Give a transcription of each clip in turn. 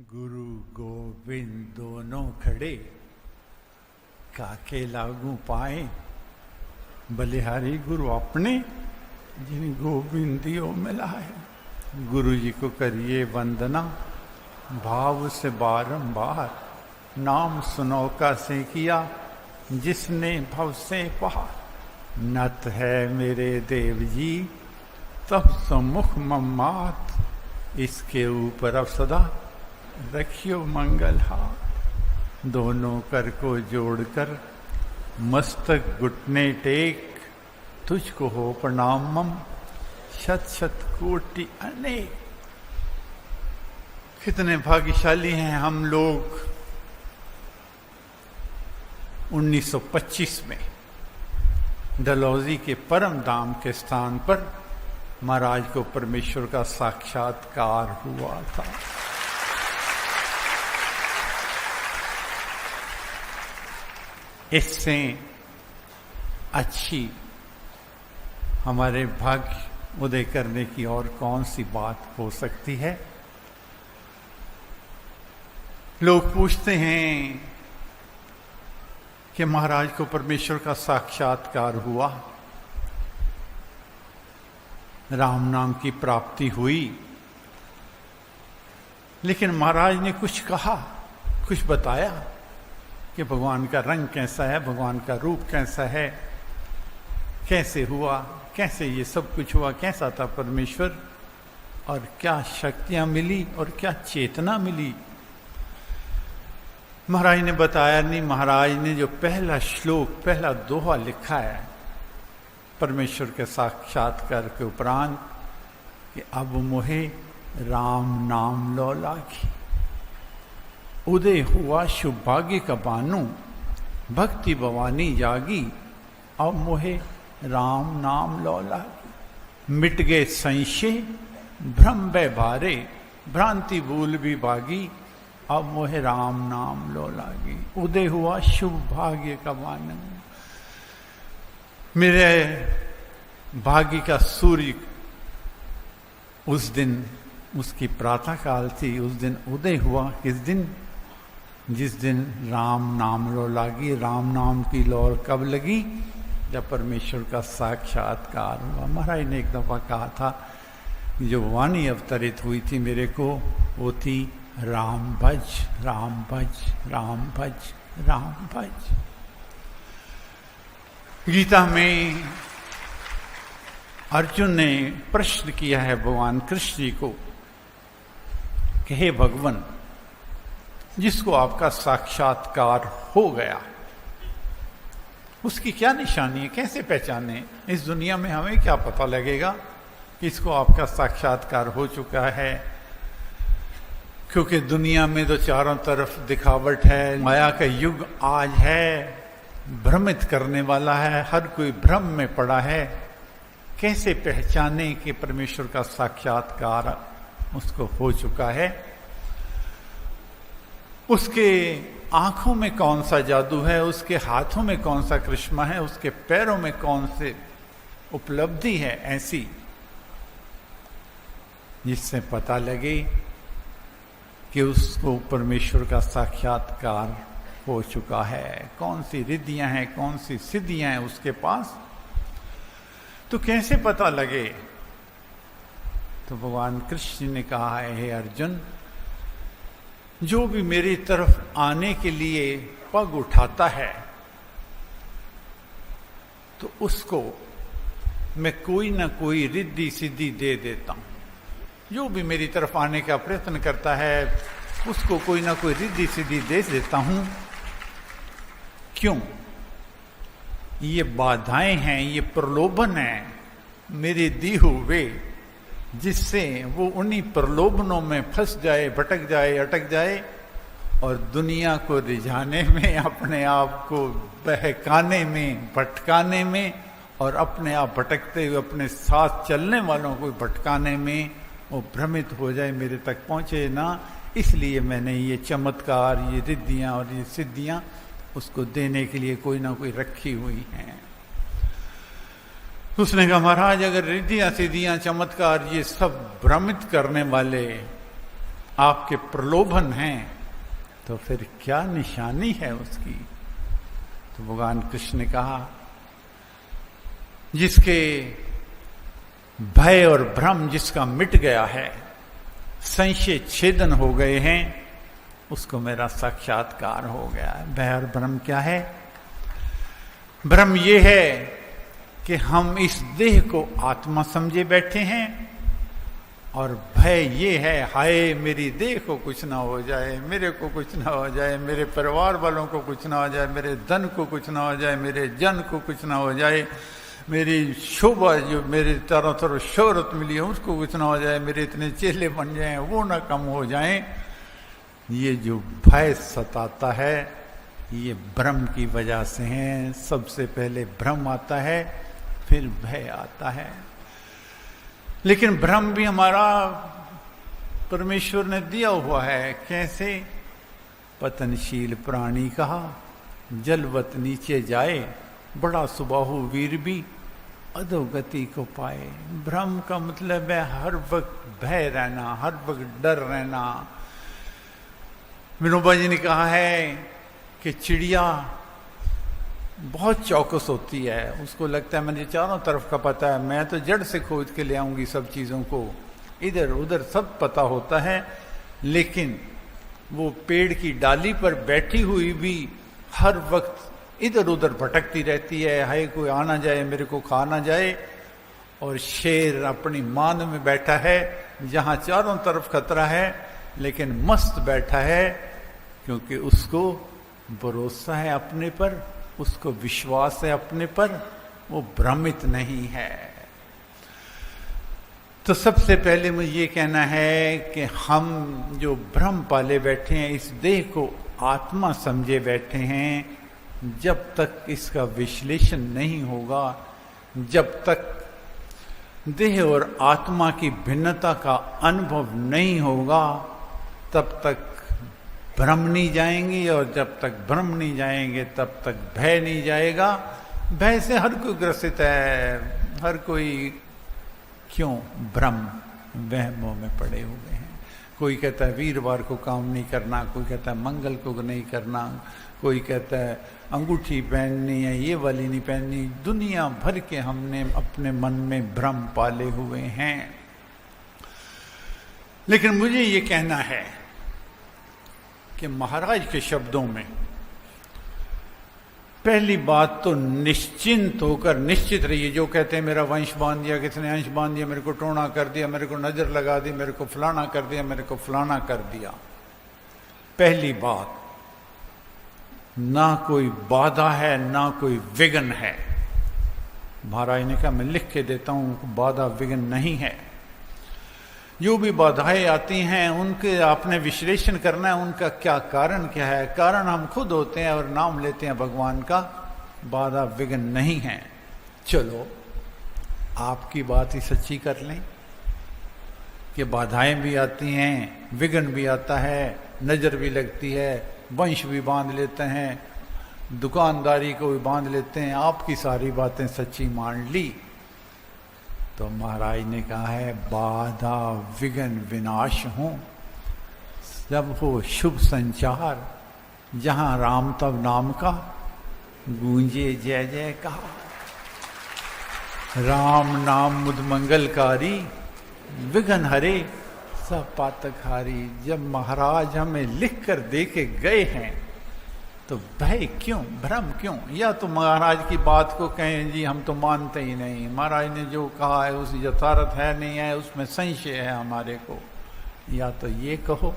गुरु गोविंद दोनों खड़े काके लागू पाए। बलिहारी गुरु अपने जिन गोविंदियों मिला है। गुरु जी को करिए वंदना भाव से बारंबार। नाम सुनो का से किया जिसने भव से पार। नत है मेरे देव जी तब सम्मुख मम्मात। इसके ऊपर अब सदा रखियो मंगल हाथ। दोनों कर को जोड़कर मस्तक घुटने टेक। तुझको हो प्रणामम शत शत कोटि अनेक। कितने भाग्यशाली हैं हम लोग। 1925 में डलहौजी के परम धाम के स्थान पर महाराज को परमेश्वर का साक्षात्कार हुआ था। इससे अच्छी हमारे भाग्य उदय करने की और कौन सी बात हो सकती है। लोग पूछते हैं कि महाराज को परमेश्वर का साक्षात्कार हुआ, राम नाम की प्राप्ति हुई, लेकिन महाराज ने कुछ कहा, कुछ बताया कि भगवान का रंग कैसा है, भगवान का रूप कैसा है, कैसे हुआ, कैसे ये सब कुछ हुआ, कैसा था परमेश्वर और क्या शक्तियां मिली और क्या चेतना मिली। महाराज ने बताया नहीं। महाराज ने जो पहला श्लोक, पहला दोहा लिखा है परमेश्वर के साक्षात्कार के उपरांत कि अब मोहे राम नाम लो लागी। उदय हुआ शुभ भाग्य का बानु, भक्ति भवानी जागी। अब मोहे राम नाम लो लागी। मिट गए संशय भ्रम बारे, भ्रांति भूल भी भागी। अब मोहे राम नाम लो लागी। उदय हुआ शुभ भाग्य का बानु। मेरे भाग्य का सूर्य उस दिन, उसकी प्रातः काल थी, उस दिन उदय हुआ। किस दिन? जिस दिन राम नाम लो लागी। राम नाम की लौर कब लगी? जब परमेश्वर का साक्षात्कार हुआ। महाराज ने एक दफा कहा था, जो वाणी अवतरित हुई थी मेरे को, वो थी राम भज राम भज राम भज राम भज। गीता में अर्जुन ने प्रश्न किया है भगवान कृष्ण जी को कि हे भगवान, जिसको आपका साक्षात्कार हो गया उसकी क्या निशानी है, कैसे पहचाने? इस दुनिया में हमें क्या पता लगेगा कि इसको आपका साक्षात्कार हो चुका है? क्योंकि दुनिया में तो चारों तरफ दिखावट है, माया का युग आज है, भ्रमित करने वाला है, हर कोई भ्रम में पड़ा है। कैसे पहचाने कि परमेश्वर का साक्षात्कार उसको हो चुका है? उसके आंखों में कौन सा जादू है, उसके हाथों में कौन सा करिश्मा है, उसके पैरों में कौन से उपलब्धि है ऐसी जिससे पता लगे कि उसको परमेश्वर का साक्षात्कार हो चुका है। कौन सी रिद्धियां हैं, कौन सी सिद्धियां हैं उसके पास, तो कैसे पता लगे? तो भगवान कृष्ण ने कहा है, हे अर्जुन, जो भी मेरी तरफ आने के लिए पग उठाता है तो उसको मैं कोई ना कोई रिद्धि सिद्धि दे देता हूं। जो भी मेरी तरफ आने का प्रयत्न करता है उसको कोई ना कोई रिद्धि सिद्धि दे देता हूं। क्यों? ये बाधाएं हैं, ये प्रलोभन है मेरे दी हुए, जिससे वो उन्हीं प्रलोभनों में फंस जाए, भटक जाए, अटक जाए और दुनिया को रिझाने में, अपने आप को बहकाने में, भटकाने में और अपने आप भटकते हुए अपने साथ चलने वालों को भटकाने में वो भ्रमित हो जाए, मेरे तक पहुंचे ना। इसलिए मैंने ये चमत्कार, ये रिद्धियां और ये सिद्धियां उसको देने के लिए कोई ना कोई रखी हुई हैं। उसने कहा, महाराज अगर रिद्धियां सिद्धियां चमत्कार ये सब भ्रमित करने वाले आपके प्रलोभन हैं, तो फिर क्या निशानी है उसकी? तो भगवान कृष्ण ने कहा, जिसके भय और भ्रम जिसका मिट गया है, संशय छेदन हो गए हैं, उसको मेरा साक्षात्कार हो गया है। भय और भ्रम क्या है? भ्रम ये है कि हम इस देह को आत्मा समझे बैठे हैं, और भय ये है, हाय मेरी देह को कुछ ना हो जाए, मेरे को कुछ ना हो जाए, मेरे परिवार वालों को कुछ ना हो जाए, मेरे धन को कुछ ना हो जाए, मेरे जन को कुछ ना हो जाए, मेरी शोभा जो मेरे चारों तरफ शोहरत मिली है उसको कुछ ना हो जाए, मेरे इतने चेले बन जाएं वो ना कम हो जाएं। ये जो भय सताता है ये भ्रम की वजह से है। सबसे पहले भ्रम आता है, फिर भय आता है। लेकिन भ्रम भी हमारा परमेश्वर ने दिया हुआ है। कैसे? पतनशील प्राणी कहा, जलवत नीचे जाए, बड़ा सुबाहु वीर भी अधोगति को पाए। भ्रम का मतलब है हर वक्त भय रहना, हर वक्त डर रहना। विनोबा जी ने कहा है कि चिड़िया बहुत चौकस होती है, उसको लगता है मुझे चारों तरफ का पता है, मैं तो जड़ से खोज के ले आऊंगी सब चीज़ों को, इधर उधर सब पता होता है। लेकिन वो पेड़ की डाली पर बैठी हुई भी हर वक्त इधर उधर भटकती रहती है, हाय कोई आ ना जाए, मेरे को खा ना जाए। और शेर अपनी मान में बैठा है जहां चारों तरफ खतरा है, लेकिन मस्त बैठा है, क्योंकि उसको भरोसा है अपने पर, उसको विश्वास है अपने पर, वो भ्रमित नहीं है। तो सबसे पहले मुझे ये कहना है कि हम जो भ्रम पाले बैठे हैं, इस देह को आत्मा समझे बैठे हैं, जब तक इसका विश्लेषण नहीं होगा, जब तक देह और आत्मा की भिन्नता का अनुभव नहीं होगा, तब तक भ्रम नहीं जाएंगे, और जब तक भ्रम नहीं जाएंगे तब तक भय नहीं जाएगा। भय से हर कोई ग्रसित है, हर कोई क्यों भ्रम वहमों में पड़े हुए हैं। कोई कहता है वीरवार को काम नहीं करना, कोई कहता है मंगल को नहीं करना, कोई कहता है अंगूठी पहननी है, ये वाली नहीं पहननी। दुनिया भर के हमने अपने मन में भ्रम पाले हुए हैं। लेकिन मुझे ये कहना है कि महाराज के शब्दों में पहली बात तो निश्चिंत होकर निश्चित रहिए। जो कहते हैं मेरा वंश बांध दिया, किसने अंश बांध दिया, मेरे को टोना कर दिया, मेरे को नजर लगा दी, मेरे को फलाना कर दिया, मेरे को फलाना कर दिया। पहली बात, ना कोई बाधा है, ना कोई विघ्न है। महाराज ने कहा मैं लिख के देता हूं, बाधा विघ्न नहीं है। जो भी बाधाएं आती हैं उनके आपने विश्लेषण करना है, उनका क्या कारण क्या है। कारण हम खुद होते हैं और नाम लेते हैं भगवान का, बाधा विघ्न नहीं है। चलो आपकी बात ही सच्ची कर लें कि बाधाएं भी आती हैं, विघ्न भी आता है, नजर भी लगती है, वंश भी बांध लेते हैं, दुकानदारी को भी बांध लेते हैं। आपकी सारी बातें सच्ची मान ली तो महाराज ने कहा है बाधा विघ्न विनाश हो, जब हो शुभ संचार, जहां राम तब नाम का गूंजे जय जय का। राम नाम मुद मंगलकारी, विघ्न हरे सब पातकहारी। जब महाराज हमें लिख कर दे के गए हैं तो भय क्यों, भ्रम क्यों? या तो महाराज की बात को कहें जी हम तो मानते ही नहीं, महाराज ने जो कहा है उस यथार्थ है नहीं है, उसमें संशय है हमारे को, या तो ये कहो।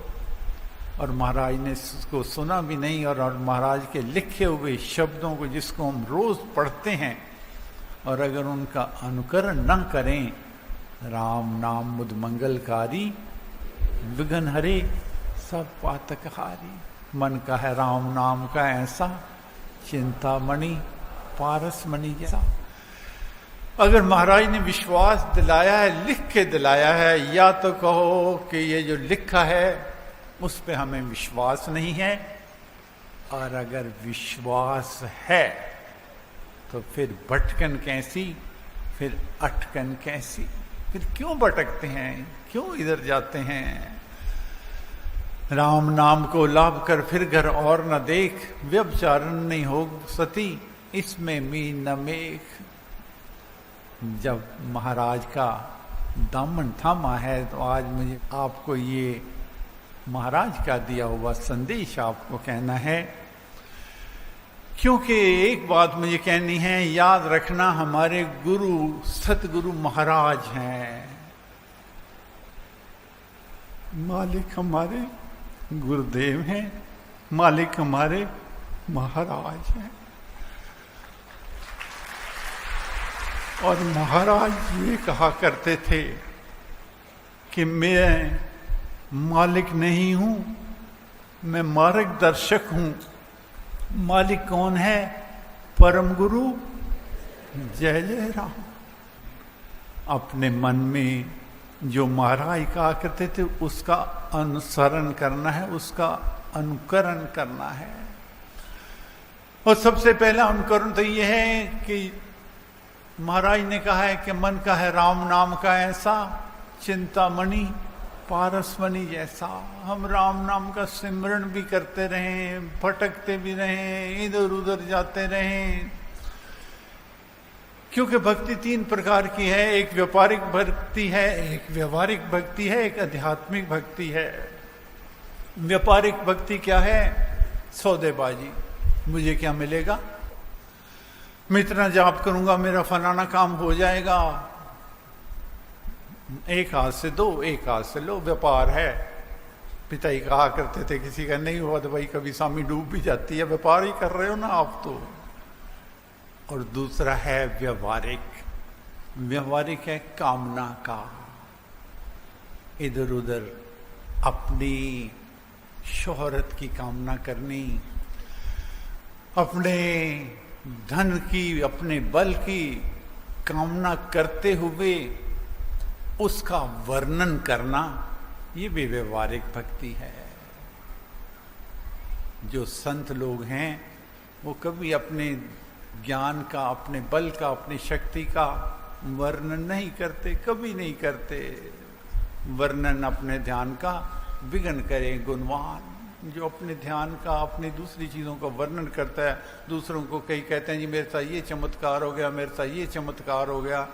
और महाराज ने उसको सुना भी नहीं, और महाराज के लिखे हुए शब्दों को जिसको हम रोज पढ़ते हैं और अगर उनका अनुकरण न करें, राम नाम मुद मंगलकारी, विघ्न हरे सब पातकहारी। मन का है राम नाम का ऐसा, चिंतामणि पारस मणि जैसा। अगर महाराज ने विश्वास दिलाया है, लिख के दिलाया है, या तो कहो कि ये जो लिखा है उस पे हमें विश्वास नहीं है, और अगर विश्वास है तो फिर भटकन कैसी, फिर अटकन कैसी, फिर क्यों भटकते हैं, क्यों इधर जाते हैं? राम नाम को लाभ कर फिर घर और न देख, व्यभिचारण नहीं हो सती इसमें मीन न मेघ। जब महाराज का दामन थामा है तो आज मुझे आपको ये महाराज का दिया हुआ संदेश आपको कहना है, क्योंकि एक बात मुझे कहनी है, याद रखना हमारे गुरु सतगुरु महाराज हैं, मालिक हमारे गुरुदेव हैं, मालिक हमारे महाराज हैं। और महाराज ये कहा करते थे कि मैं मालिक नहीं हूं, मैं मार्गदर्शक हूं। मालिक कौन है? परम गुरु जय जय राम। अपने मन में जो महाराज कहा करते थे उसका अनुसरण करना है, उसका अनुकरण करना है। और सबसे पहला अनुकरण तो यह है कि महाराज ने कहा है कि मन का है राम नाम का ऐसा, चिंतामणि पारसमणि जैसा। हम राम नाम का सिमरण भी करते रहें, भटकते भी रहें, इधर उधर जाते रहें, क्योंकि भक्ति तीन प्रकार की है। एक व्यापारिक भक्ति है, एक व्यवहारिक भक्ति है, एक आध्यात्मिक भक्ति है। व्यापारिक भक्ति क्या है? सौदेबाजी, मुझे क्या मिलेगा, मैं इतना जाप करूंगा मेरा फलाना काम हो जाएगा, एक हाथ से दो एक हाथ से लो, व्यापार है। पिता ही कहा करते थे किसी का नहीं हुआ तो भाई कभी स्वामी डूब भी जाती है, व्यापार ही कर रहे हो ना आप तो। और दूसरा है व्यवहारिक। व्यवहारिक है कामना का, इधर उधर अपनी शोहरत की कामना करनी, अपने धन की, अपने बल की कामना करते हुए उसका वर्णन करना, ये भी व्यवहारिक भक्ति है। जो संत लोग हैं वो कभी अपने ज्ञान का, अपने बल का, अपनी शक्ति का वर्णन नहीं करते, कभी नहीं करते। वर्णन अपने ध्यान का विघ्न करे गुणवान। जो अपने ध्यान का, अपनी दूसरी चीज़ों का वर्णन करता है, दूसरों को कई कहते हैं जी मेरे साथ ये चमत्कार हो गया, मेरे साथ ये चमत्कार हो गया।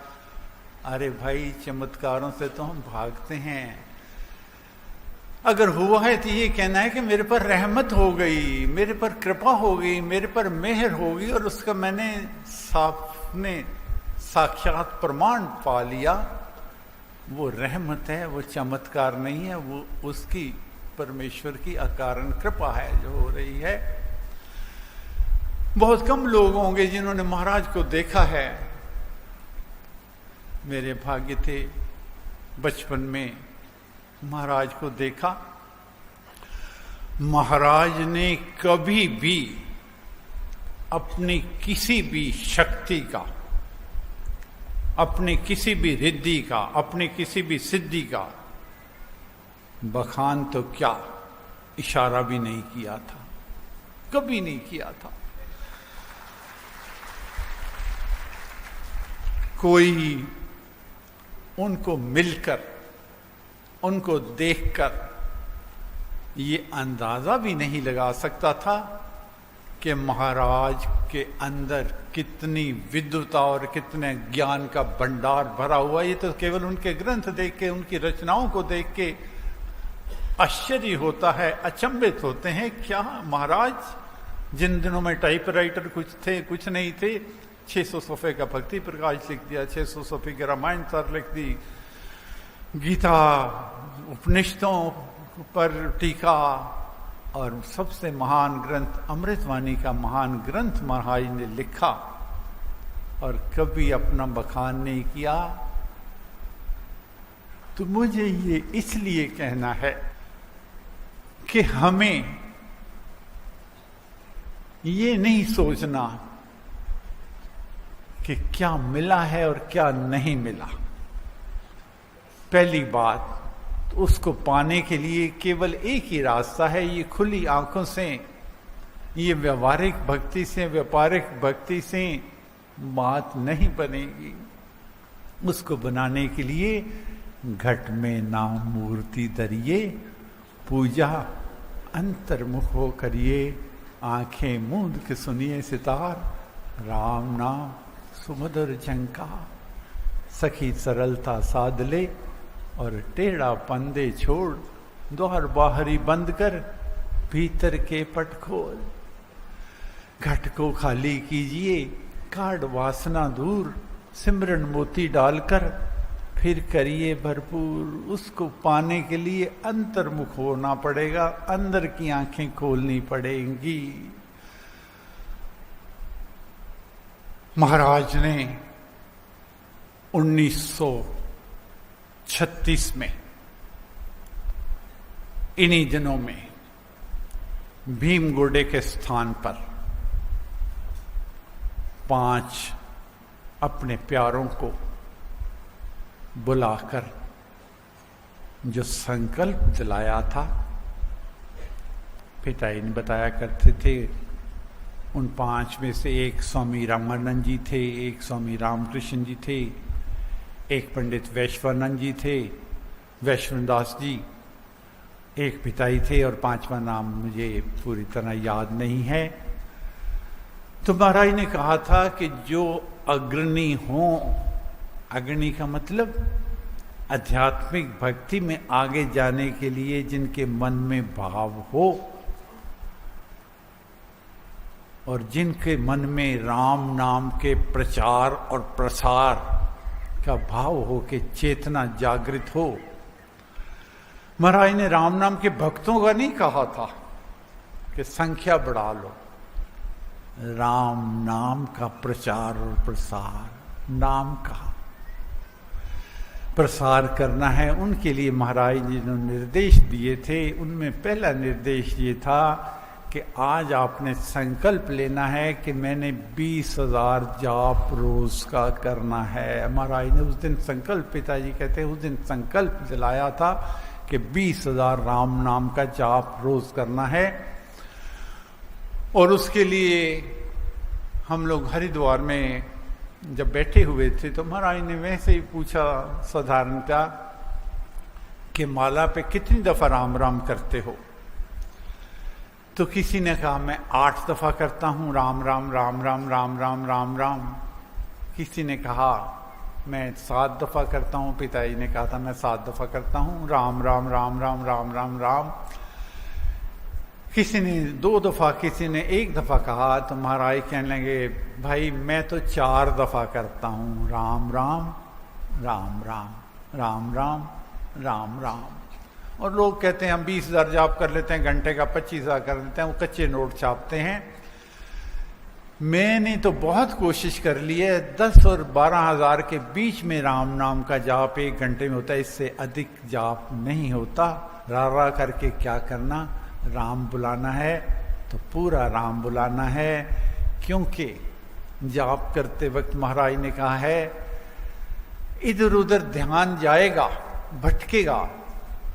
अरे भाई, चमत्कारों से तो हम भागते हैं। अगर हुआ है तो ये कहना है कि मेरे पर रहमत हो गई, मेरे पर कृपा हो गई, मेरे पर मेहर हो गई और उसका मैंने साक्षात प्रमाण पा लिया। वो रहमत है, वो चमत्कार नहीं है, वो उसकी परमेश्वर की अकारण कृपा है जो हो रही है। बहुत कम लोग होंगे जिन्होंने महाराज को देखा है। मेरे भाग्य थे बचपन में महाराज को देखा। महाराज ने कभी भी अपनी किसी भी शक्ति का, अपनी किसी भी रिद्धि का, अपनी किसी भी सिद्धि का बखान तो क्या, इशारा भी नहीं किया था, कभी नहीं किया था। कोई उनको मिलकर, उनको देखकर ये अंदाजा भी नहीं लगा सकता था कि महाराज के अंदर कितनी विद्वता और कितने ज्ञान का भंडार भरा हुआ। ये तो केवल उनके ग्रंथ देख के, उनकी रचनाओं को देख के आश्चर्य होता है, अचंभित होते हैं। क्या महाराज जिन दिनों में टाइपराइटर कुछ थे, कुछ नहीं थे, 600 सफ़े का भक्ति प्रकाश लिख दिया, 600 सफ़े की रामायण सार लिख दी, गीता उपनिषदों पर टीका, और सबसे महान ग्रंथ अमृतवाणी का महान ग्रंथ महाराज ने लिखा और कभी अपना बखान नहीं किया। तो मुझे ये इसलिए कहना है कि हमें ये नहीं सोचना कि क्या मिला है और क्या नहीं मिला। पहली बात तो उसको पाने के लिए केवल एक ही रास्ता है, ये खुली आंखों से, ये व्यवहारिक भक्ति से, व्यापारिक भक्ति से बात नहीं बनेगी। उसको बनाने के लिए घट में नाम मूर्ति धरिए, पूजा अंतर्मुख हो करिए, आंखें मूंद के सुनिए सितार, राम नाम सुमधुर झंकार। सखी सरलता साध ले और टेढ़ा पंदे छोड़, द्वार बाहरी बंद कर भीतर के पट खोल। घट को खाली कीजिए, काढ़ वासना दूर, सिमरन मोती डालकर फिर करिए भरपूर। उसको पाने के लिए अंतर्मुख होना पड़ेगा, अंदर की आंखें खोलनी पड़ेंगी। महाराज ने 1936 में इन्हीं दिनों में भीमगोडे के स्थान पर 5 अपने प्यारों को बुलाकर जो संकल्प दिलाया था, पिताजी ने बताया करते थे, उन 5 में से एक स्वामी रामानंद जी थे, एक स्वामी रामकृष्ण जी थे, एक पंडित वैश्वानंद जी थे, वैष्णवदास जी, एक पिताजी थे और 5वां नाम मुझे पूरी तरह याद नहीं है। तो महाराज ने कहा था कि जो अग्रणी हो, अग्रणी का मतलब आध्यात्मिक भक्ति में आगे जाने के लिए जिनके मन में भाव हो और जिनके मन में राम नाम के प्रचार और प्रसार का भाव हो, के चेतना जागृत हो। महाराज ने राम नाम के भक्तों का नहीं कहा था कि संख्या बढ़ा लो, राम नाम का प्रचार और प्रसार, नाम का प्रसार करना है। उनके लिए महाराज जी ने निर्देश दिए थे, उनमें पहला निर्देश ये था कि आज आपने संकल्प लेना है कि मैंने 20,000 जाप रोज का करना है। महाराज ने उस दिन संकल्प, पिताजी कहते हैं उस दिन संकल्प दिलाया था कि 20,000 राम नाम का जाप रोज करना है। और उसके लिए हम लोग हरिद्वार में जब बैठे हुए थे तो महाराज ने वैसे ही पूछा साधारणता कि माला पे कितनी दफा राम राम करते हो? तो किसी ने कहा मैं 8 दफा करता हूँ राम राम राम राम राम राम राम राम। किसी ने कहा मैं 7 दफा करता हूँ, पिताजी ने कहा था मैं 7 दफा करता हूँ राम राम राम राम राम राम राम। किसी ने 2 दफा, किसी ने 1 दफा कहा। तो महाराज कहने लगे भाई मैं तो 4 दफा करता हूँ राम राम राम राम राम राम राम राम। और लोग कहते हैं हम 20,000 जाप कर लेते हैं, घंटे का 25,000 कर लेते हैं, वो कच्चे नोट छापते हैं। मैंने तो बहुत कोशिश कर ली है, 10 और 12,000 के बीच में राम नाम का जाप 1 घंटे में होता है, इससे अधिक जाप नहीं होता। रा करके क्या करना, राम बुलाना है तो पूरा राम बुलाना है। क्योंकि जाप करते वक्त महाराज ने कहा है इधर उधर ध्यान जाएगा, भटकेगा,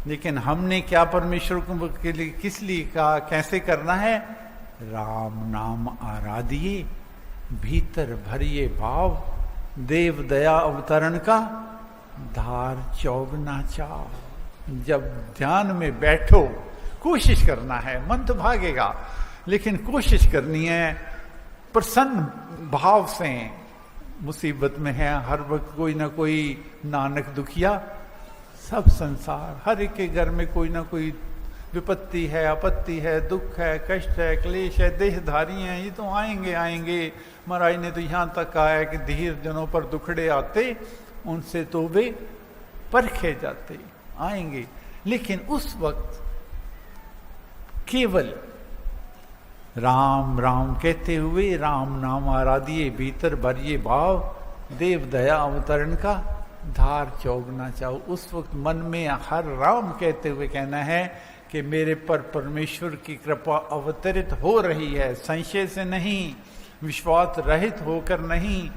लेकिन हमने क्या परमेश्वर को के लिए किस लिए कहा, कैसे करना है? राम नाम आराधिए, भीतर भरिए भाव, देव दया अवतरण का धार चौगना चाव। जब ध्यान में बैठो, कोशिश करना है, मन तो भागेगा लेकिन कोशिश करनी है प्रसन्न भाव से। मुसीबत में है हर वक्त कोई ना कोई, नानक दुखिया सब संसार, हर एक के घर में कोई ना कोई विपत्ति है, आपत्ति है, दुख है, कष्ट है, क्लेश है, देहधारी हैं, ये तो आएंगे आएंगे। महाराज ने तो यहाँ तक कहा है कि धीर जनों पर दुखड़े आते, उनसे तो वे परखे जाते, आएंगे। लेकिन उस वक्त केवल राम राम कहते हुए राम नाम आराधिए, भीतर भरिए भाव, देव दया अवतरण का धार चौगना चाहो। उस वक्त मन में हर राम कहते हुए कहना है कि मेरे पर परमेश्वर की कृपा अवतरित हो रही है, संशय से नहीं, विश्वास रहित होकर नहीं।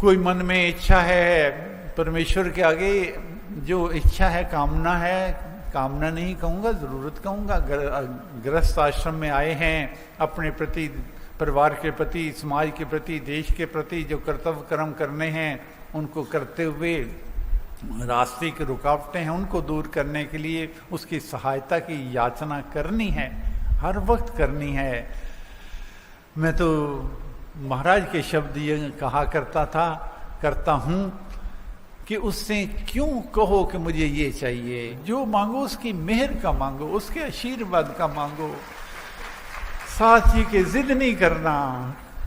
कोई मन में इच्छा है, परमेश्वर के आगे जो इच्छा है, कामना है, कामना नहीं कहूँगा, जरूरत कहूँगा। गृहस्थ आश्रम में आए हैं, अपने प्रति, परिवार के प्रति, समाज के प्रति, देश के प्रति जो कर्तव्य कर्म करने हैं उनको करते हुए रास्ते की रुकावटें हैं उनको दूर करने के लिए उसकी सहायता की याचना करनी है, हर वक्त करनी है। मैं तो महाराज के शब्द ये कहा करता हूँ कि उससे क्यों कहो कि मुझे ये चाहिए, जो मांगो उसकी मेहर का मांगो, उसके आशीर्वाद का मांगो। साथ ही के जिद नहीं करना,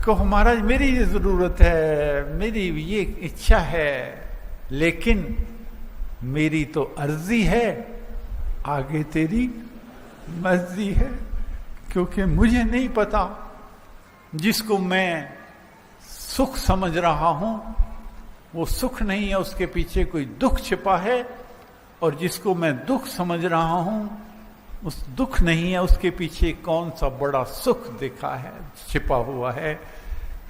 कहो महाराज मेरी ये जरूरत है, मेरी ये इच्छा है, लेकिन मेरी तो अर्जी है, आगे तेरी मर्जी है। क्योंकि मुझे नहीं पता, जिसको मैं सुख समझ रहा हूं वो सुख नहीं है, उसके पीछे कोई दुख छिपा है। और जिसको मैं दुख समझ रहा हूं उस दुख नहीं है, उसके पीछे कौन सा बड़ा सुख दिखा है, छिपा हुआ है।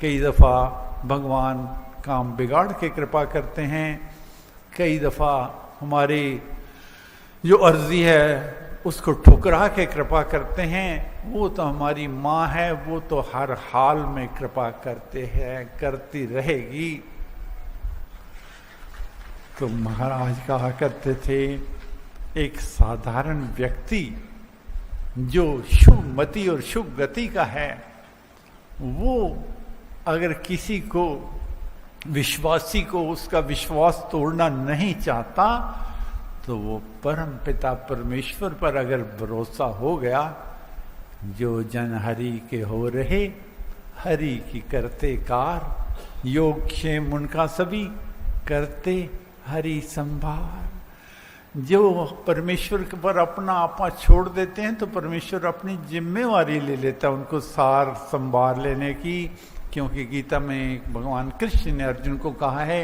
कई दफा भगवान काम बिगाड़ के कृपा करते हैं, कई दफा हमारी जो अर्जी है उसको ठुकरा के कृपा करते हैं। वो तो हमारी माँ है, वो तो हर हाल में कृपा करते हैं, करती रहेगी। तो महाराज कहा करते थे, एक साधारण व्यक्ति जो शुभ मति और शुभ गति का है, वो अगर किसी को विश्वासी को उसका विश्वास तोड़ना नहीं चाहता, तो वो परम पिता परमेश्वर पर अगर भरोसा हो गया, जो जन हरि के हो रहे, हरि की करते कार, योग क्षेम उनका सभी करते हरि संभार। जो परमेश्वर पर अपना आपा छोड़ देते हैं तो परमेश्वर अपनी जिम्मेवारी ले लेता है उनको सार संभाल लेने की। क्योंकि गीता में भगवान कृष्ण ने अर्जुन को कहा है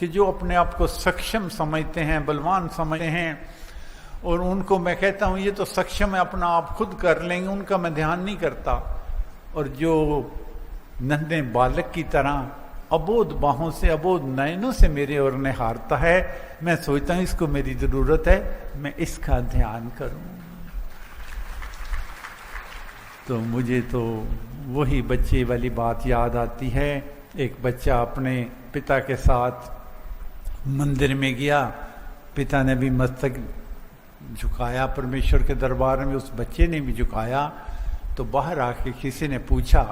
कि जो अपने आप को सक्षम समझते हैं, बलवान समझते हैं, और उनको मैं कहता हूँ ये तो सक्षम है, अपना आप खुद कर लेंगे, उनका मैं ध्यान नहीं करता। और जो नन्हे बालक की तरह अबोध बाहों से, अबोध नयनों से मेरे ओर निहारता है, मैं सोचता हूँ इसको मेरी जरूरत है, मैं इसका ध्यान करूं। तो मुझे तो वही बच्चे वाली बात याद आती है। एक बच्चा अपने पिता के साथ मंदिर में गया, पिता ने भी मस्तक झुकाया परमेश्वर के दरबार में, उस बच्चे ने भी झुकाया। तो बाहर आके किसी ने पूछा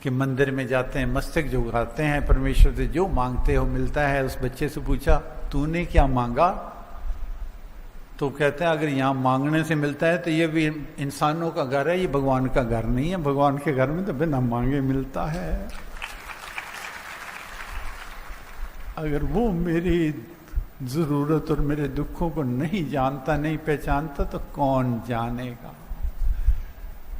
कि मंदिर में जाते हैं मस्तक झुकाते हैं, परमेश्वर से जो मांगते हो मिलता है। उस बच्चे से पूछा तूने क्या मांगा? तो कहते हैं अगर यहाँ मांगने से मिलता है तो ये भी इंसानों का घर है, ये भगवान का घर नहीं है। भगवान के घर में तो बिना मांगे मिलता है। अगर वो मेरी जरूरत और मेरे दुखों को नहीं जानता, नहीं पहचानता, तो कौन जानेगा।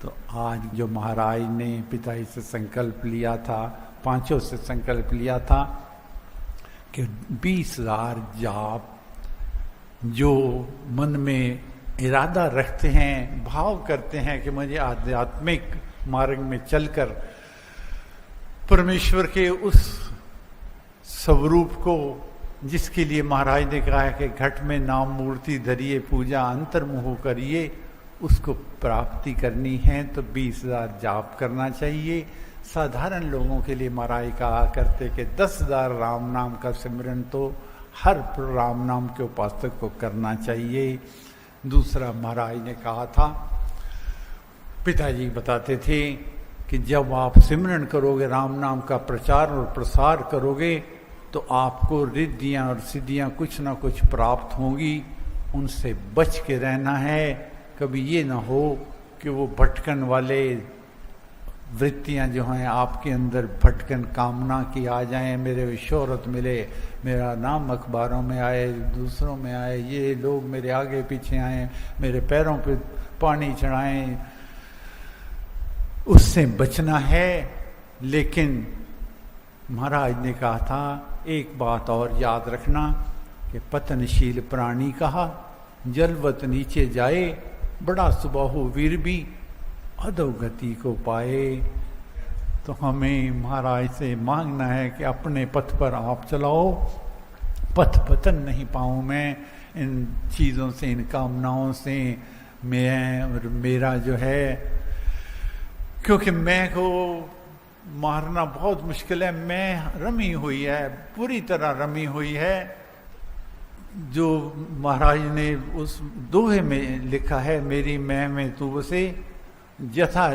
तो आज जो महाराज ने पिताजी से संकल्प लिया था, पांचों से संकल्प लिया था कि 20,000 जाप जो मन में इरादा रखते हैं, भाव करते हैं कि मुझे आध्यात्मिक मार्ग में चलकर परमेश्वर के उस स्वरूप को, जिसके लिए महाराज ने कहा है कि घट में नाम मूर्ति धरिए, पूजा अंतर्मुह करिए, उसको प्राप्ति करनी है तो 20,000 जाप करना चाहिए। साधारण लोगों के लिए महाराज कहा करते कि 10,000 राम नाम का सिमरन तो हर राम नाम के उपासक को करना चाहिए। दूसरा महाराज ने कहा था, पिताजी बताते थे कि जब आप सिमरन करोगे, राम नाम का प्रचार और प्रसार करोगे, तो आपको रिद्धियां और सिद्धियां कुछ ना कुछ प्राप्त होंगी। उनसे बच के रहना है। कभी ये ना हो कि वो भटकन वाले वृत्तियां जो हैं आपके अंदर भटकन कामना की आ जाएं। मेरे शोहरत मिले, मेरा नाम अखबारों में आए, दूसरों में आए, ये लोग मेरे आगे पीछे आए, मेरे पैरों पे पानी चढ़ाएं, उससे बचना है। लेकिन महाराज ने कहा था एक बात और याद रखना कि पतनशील प्राणी कहा जलवत नीचे जाए, बड़ा सुबाहु वीर भी अधोगति को पाए। तो हमें महाराज से मांगना है कि अपने पथ पर आप चलाओ, पथ पतन नहीं पाऊं मैं इन चीज़ों से, इन कामनाओं से, मैं और मेरा जो है। क्योंकि मैं को मारना बहुत मुश्किल है। मैं रमी हुई है, पूरी तरह रमी हुई है। जो महाराज ने उस दोहे में लिखा है, मेरी मैं में तू बसे, यथा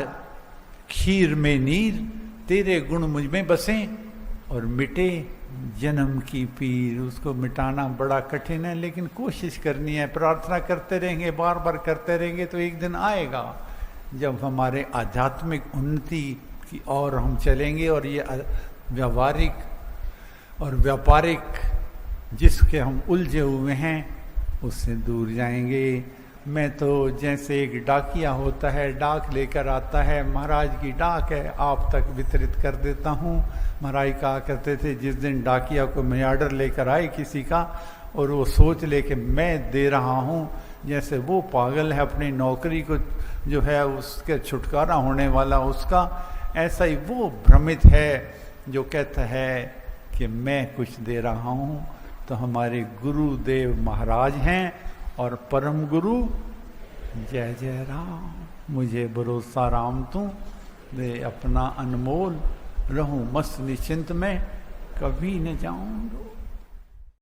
खीर में नीर, तेरे गुण मुझ में बसे, और मिटे जन्म की पीर। उसको मिटाना बड़ा कठिन है, लेकिन कोशिश करनी है, प्रार्थना करते रहेंगे, बार बार करते रहेंगे, तो एक दिन आएगा जब हमारे आध्यात्मिक उन्नति की ओर हम चलेंगे, और ये व्यावहारिक और व्यापारिक जिसके हम उलझे हुए हैं उससे दूर जाएंगे। मैं तो जैसे एक डाकिया होता है, डाक लेकर आता है, महाराज की डाक है, आप तक वितरित कर देता हूँ। महाराज कहा करते थे, जिस दिन डाकिया को मैं ऑर्डर लेकर आए किसी का, और वो सोच ले कि मैं दे रहा हूँ, जैसे वो पागल है अपनी नौकरी को जो है उसके छुटकारा होने वाला उसका, ऐसा ही वो भ्रमित है जो कहता है कि मैं कुछ दे रहा हूँ। तो हमारे गुरुदेव महाराज हैं और परम गुरु जय जय राम, मुझे भरोसा राम तू दे अपना अनमोल, रहूं मस्त निश्चिंत में, कभी न जाऊं।